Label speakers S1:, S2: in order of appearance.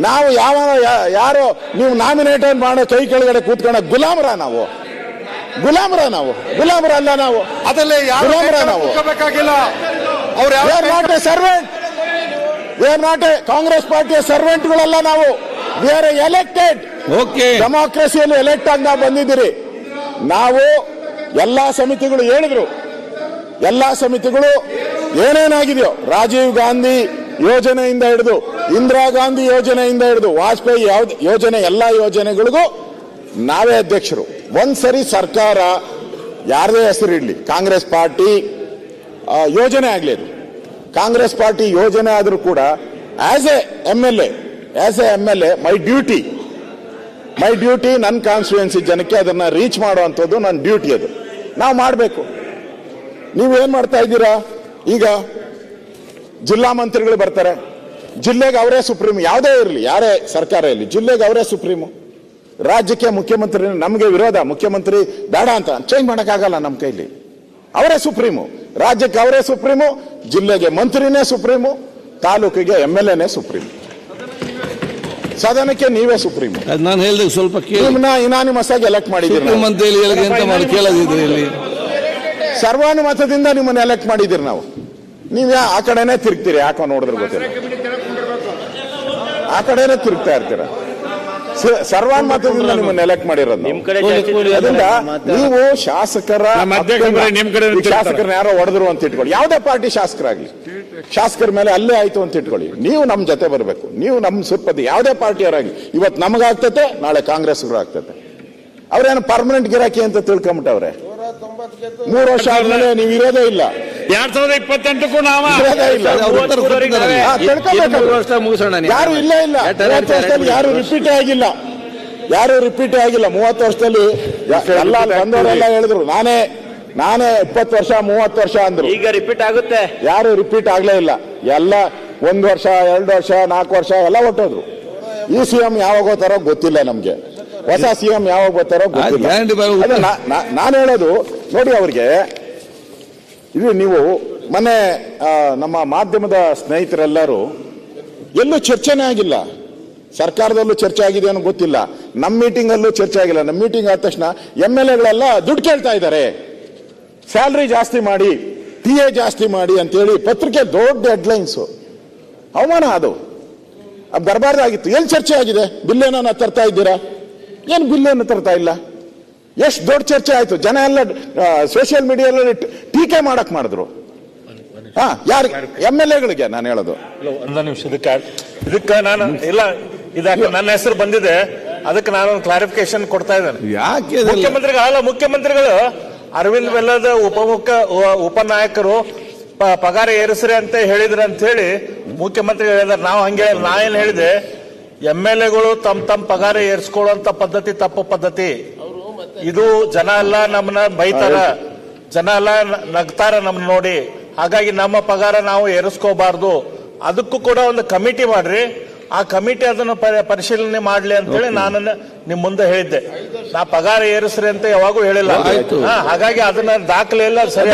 S1: ನಾವು ಯಾರು ನೀವು ನಾಮಿನೇಟ್ ಮಾಡೋ ಕೈ ಕೆಳಗಡೆ ಕೂತ್ಕೊಂಡ ಗುಲಾಮರ ನಾವು ಗುಲಾಮರ ಅಲ್ಲ ನಾವು.
S2: ಅದಲ್ಲೇ
S1: ಗುಲಾಮರ ನಾವು not a servant. Not a Congress ಪಾರ್ಟಿಯ ಸರ್ವೆಂಟ್ಗಳಲ್ಲ ನಾವು. We are elected. ಡೆಮಾಕ್ರಸಿಯಲ್ಲಿ ಎಲೆಕ್ಟ್ ಆಗಿ ನಾವು ಬಂದಿದ್ದೀರಿ. ನಾವು ಎಲ್ಲಾ ಸಮಿತಿಗಳು ಹೇಳಿದ್ರು, ಎಲ್ಲಾ ಸಮಿತಿಗಳು ಏನೇನಾಗಿದೆಯೋ ರಾಜೀವ್ ಗಾಂಧಿ ಯೋಜನೆಯಿಂದ ಹಿಡಿದು ಇಂದಿರಾ ಗಾಂಧಿ ಯೋಜನೆಯಿಂದ ಹಿಡಿದು ವಾಜಪೇಯಿ ಯೋಜನೆ ಎಲ್ಲಾ ಯೋಜನೆಗಳಿಗೂ ನಾವೇ ಅಧ್ಯಕ್ಷರು. ಒಂದ್ಸರಿ ಸರ್ಕಾರ ಯಾರದೇ ಹೆಸರು ಇಡ್ಲಿ, ಕಾಂಗ್ರೆಸ್ ಪಾರ್ಟಿ ಯೋಜನೆ ಆಗ್ಲಿ, ಕಾಂಗ್ರೆಸ್ ಪಾರ್ಟಿ ಯೋಜನೆ ಆದ್ರೂ ಕೂಡ as A M L A my duty ನನ್ನ ಕಾನ್ಸ್ಟಿಟ್ಯೂನ್ಸಿ ಜನಕ್ಕೆ ಅದನ್ನ ರೀಚ್ ಮಾಡುವಂಥದ್ದು ನನ್ನ ಡ್ಯೂಟಿ. ಅದು ನಾವು ಮಾಡಬೇಕು. ನೀವೇನ್ ಮಾಡ್ತಾ ಇದ್ದೀರಾ? ಈಗ ಜಿಲ್ಲಾ ಮಂತ್ರಿಗಳು ಬರ್ತಾರೆ, ಜಿಲ್ಲೆಗೆ ಅವರೇ ಸುಪ್ರೀಂ. ಯಾವುದೇ ಇರಲಿ, ಯಾರೇ ಸರ್ಕಾರ ಇರಲಿ, ಜಿಲ್ಲೆಗೆ ಅವರೇ ಸುಪ್ರೀಮು. ರಾಜ್ಯಕ್ಕೆ ಮುಖ್ಯಮಂತ್ರಿ, ನಮಗೆ ವಿರೋಧ, ಮುಖ್ಯಮಂತ್ರಿ ಬೇಡ ಅಂತ ಚೇಂಜ್ ಮಾಡೋಕ್ಕಾಗಲ್ಲ ನಮ್ಮ ಕೈಲಿ. ಅವರೇ ಸುಪ್ರೀಮು. ರಾಜ್ಯಕ್ಕೆ ಅವರೇ ಸುಪ್ರೀಮು, ಜಿಲ್ಲೆಗೆ ಮಂತ್ರಿನೇ ಸುಪ್ರೀಮು, ತಾಲೂಕಿಗೆ MLAನೇ ಸುಪ್ರೀಂ, ಸದನಕ್ಕೆ ನೀವೇ ಸುಪ್ರೀಂ.
S3: ನಾನು ಹೇಳಿದಾಗ ಸ್ವಲ್ಪ
S1: ಇನಾನಿಮಸ್ ಆಗಿ ಎಲೆಕ್ಟ್ ಮಾಡಿದ್ದೀರಿ. ಸರ್ವಾನುಮತದಿಂದ ನಿಮ್ಮನ್ನ ಎಲೆಕ್ಟ್ ಮಾಡಿದ್ದೀರಿ ನಾವು. ನೀವ್ ಆ ಕಡೆನೆ ತಿರುಗ್ತೀರಿ, ಯಾಕೋ ನೋಡಿದ್ರೆ ಗೊತ್ತಿಲ್ಲ, ಆ ಕಡೆನೆ ತಿರುಗ್ತಾ ಇರ್ತೀರ. ಸರ್ವಾನುಮತದಿಂದ ನಿಮ್ಮನ್ನ ಎಲೆಕ್ಟ್ ಮಾಡಿರೋದು. ಅದರಿಂದ ನೀವು ಶಾಸಕರನ್ನ ಯಾರೋ ಹೊಡೆದ್ರು ಅಂತ ಇಟ್ಕೊಳ್ಳಿ, ಯಾವುದೇ ಪಾರ್ಟಿ ಶಾಸಕರಾಗ್ಲಿ, ಶಾಸಕರ ಮೇಲೆ ಅಲ್ಲೇ ಆಯ್ತು ಅಂತ ಇಟ್ಕೊಳ್ಳಿ, ನೀವು ನಮ್ ಜೊತೆ ಬರಬೇಕು. ನೀವು ನಮ್ ಸುಪ್ಪದಿ ಯಾವುದೇ ಪಾರ್ಟಿಯವರಾಗಿ ಇವತ್ತು ನಮಗಾಗ್ತತೆ, ನಾಳೆ ಕಾಂಗ್ರೆಸ್ಗೂ ಆಗ್ತತೆ. ಅವ್ರೇನು ಪರ್ಮನೆಂಟ್ ಗಿರಾಕಿ ಅಂತ ತಿಳ್ಕೊಂಬಿಟ್ಟವ್ರೆ. 3 ವರ್ಷ ಆದ್ಮೇಲೆ ನೀವು ಇರೋದೇ ಇಲ್ಲ.
S4: 2028ಕ್ಕೂ
S1: ಯಾರು ಇಲ್ಲೇ ಇಲ್ಲ. 30 ವರ್ಷದಲ್ಲಿ ಯಾರು ರಿಪೀಟೇ ಆಗಿಲ್ಲ. 30 ವರ್ಷದಲ್ಲಿ ಎಲ್ಲ ಬಂದವರೆಲ್ಲ ಹೇಳಿದ್ರು, ನಾನೇ 20 ವರ್ಷ 30 ವರ್ಷ ಅಂದ್ರು.
S4: ಈಗ ರಿಪೀಟ್ ಆಗುತ್ತೆ.
S1: ಯಾರು ರಿಪೀಟ್ ಆಗ್ಲೇ ಇಲ್ಲ. ಎಲ್ಲ 1 ವರ್ಷ 2 ವರ್ಷ 4 ವರ್ಷ ಎಲ್ಲ ಹೊಟ್ಟೋದ್ರು. ಈ CM ಯಾವಾಗ ಹೋಗ್ತಾರೋ ಗೊತ್ತಿಲ್ಲ ನಮ್ಗೆ, ಹೊಸ CM ಯಾವಾಗ ಬರ್ತಾರೋ ಗೊತ್ತಿಲ್ಲ. ನಾನು ಹೇಳೋದು ನೋಡಿ, ಅವ್ರಿಗೆ ಇದು ನೀವು ಮೊನ್ನೆ ನಮ್ಮ ಮಾಧ್ಯಮದ ಸ್ನೇಹಿತರೆಲ್ಲರೂ ಎಲ್ಲೂ ಚರ್ಚೆನೇ ಆಗಿಲ್ಲ. ಸರ್ಕಾರದಲ್ಲೂ ಚರ್ಚೆ ಆಗಿದೆ ಅನ್ನೋ ಗೊತ್ತಿಲ್ಲ, ನಮ್ಮ ಮೀಟಿಂಗ್ ಅಲ್ಲೂ ಚರ್ಚೆ ಆಗಿಲ್ಲ. ನಮ್ಮ ಮೀಟಿಂಗ್ ಆದ ತಕ್ಷಣ MLAಗಳೆಲ್ಲ ದುಡ್ಡು ಕೇಳ್ತಾ ಇದ್ದಾರೆ, ಸ್ಯಾಲ್ರಿ ಜಾಸ್ತಿ ಮಾಡಿ, TA ಜಾಸ್ತಿ ಮಾಡಿ ಅಂತೇಳಿ ಪತ್ರಿಕೆ ದೊಡ್ಡ ಹೆಡ್ಲೈನ್ಸು. ಅವಮಾನ ಅದು ಬರಬಾರ್ದಾಗಿತ್ತು. ಎಲ್ಲಿ ಚರ್ಚೆ ಆಗಿದೆ? ಬಿಲ್ಲೇನ ತರ್ತಾ ಇದ್ದೀರಾ? ಏನು ಬಿಲ್ಲೇನು ತರ್ತಾ ಇಲ್ಲ. ಎಷ್ಟು ದೊಡ್ಡ ಚರ್ಚೆ ಆಯ್ತು. ಜನ ಎಲ್ಲ ಸೋಷಿಯಲ್ ಮೀಡಿಯಾದಲ್ಲಿ ಟೀಕೆ ಮಾಡಿದ್ರು. ಯಾರು? MLAಗಳಿಗೆ ನಾನು ಹೇಳೋದು.
S4: ಒಂದು ನಿಮಿಷ, ಇದಕ್ಕೆ ನಾನು ಇಲ್ಲ, ಇದಕ್ಕೆ ನನ್ನ ಹೆಸರು ಬಂದಿದೆ, ಅದಕ್ಕೆ ನಾನು ಕ್ಲಾರಿಫಿಕೇಶನ್ ಕೊಡ್ತಾ ಇದ್ದೇನೆ. ಮುಖ್ಯಮಂತ್ರಿಗಳು ಅರವಿಂದ್ ಬೆಲ್ಲದ ಉಪನಾಯಕರು ಪಗಾರ ಏರಿಸ್ರಿ ಅಂತ ಹೇಳಿದ್ರು ಅಂತ ಹೇಳಿ ಮುಖ್ಯಮಂತ್ರಿಗಳು ಹೇಳಿದಾರೆ. ನಾವು ಹಂಗೆ ನಾ ಏನ್ ಹೇಳಿದೆ, MLAಗಳು ತಮ್ಮ ಪಗಾರ ಏರಿಸ್ಕೊಳ್ಳುವಂತ ಪದ್ಧತಿ ತಪ್ಪು ಪದ್ಧತಿ. ಇದು ಜನ ಎಲ್ಲ ನಮ್ಮನ್ನ ಬೈತಾರ, ಜನ ಎಲ್ಲ ನಗ್ತಾರ ನಮ್ಮನ್ನ ನೋಡಿ. ಹಾಗಾಗಿ ನಮ್ಮ ಪಗಾರ ನಾವು ಏರಿಸ್ಕೋಬಾರ್ದು. ಅದಕ್ಕೂ ಕೂಡ ಒಂದು ಕಮಿಟಿ ಮಾಡ್ರಿ, ಆ ಕಮಿಟಿ ಅದನ್ನು ಪರಿಶೀಲನೆ ಮಾಡ್ಲಿ ಅಂತ ಹೇಳಿ ನಾನು ನಿಮ್ ಮುಂದೆ ಹೇಳಿದ್ದೆ. ನಾ ಪಗಾರ ಏರಿಸ್ರಿ ಅಂತ ಯಾವಾಗೂ ಹೇಳಿಲ್ಲ. ಹಾಗಾಗಿ ಅದನ್ನ ದಾಖಲೆ ಎಲ್ಲ ಸರಿ.